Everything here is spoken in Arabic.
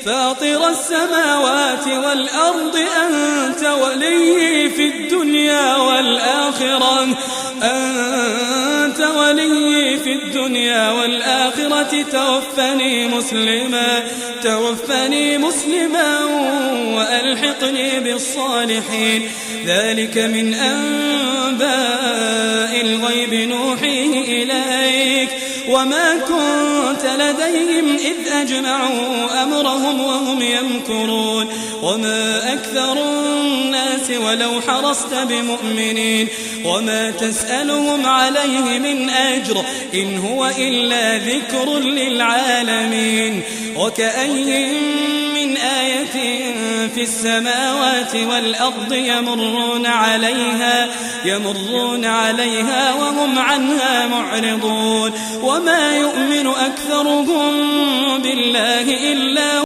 فاطر السماوات والأرض أنت ولي في الدنيا والآخرة توفني مسلما وألحقني بالصالحين. ذلك من أنباء الغيب نوحيه إليك وما كنت لديهم إذ أجمعوا أمرهم وهم يمكرون. وما أكثر الناس ولو حرصت بمؤمنين وما تسألهم عليه من أجر إن هو إلا ذكر للعالمين. وكأي من آية في السماوات والأرض يمرون عليها وهم عنها معرضون. وما يؤمن أكثرهم بالله إلا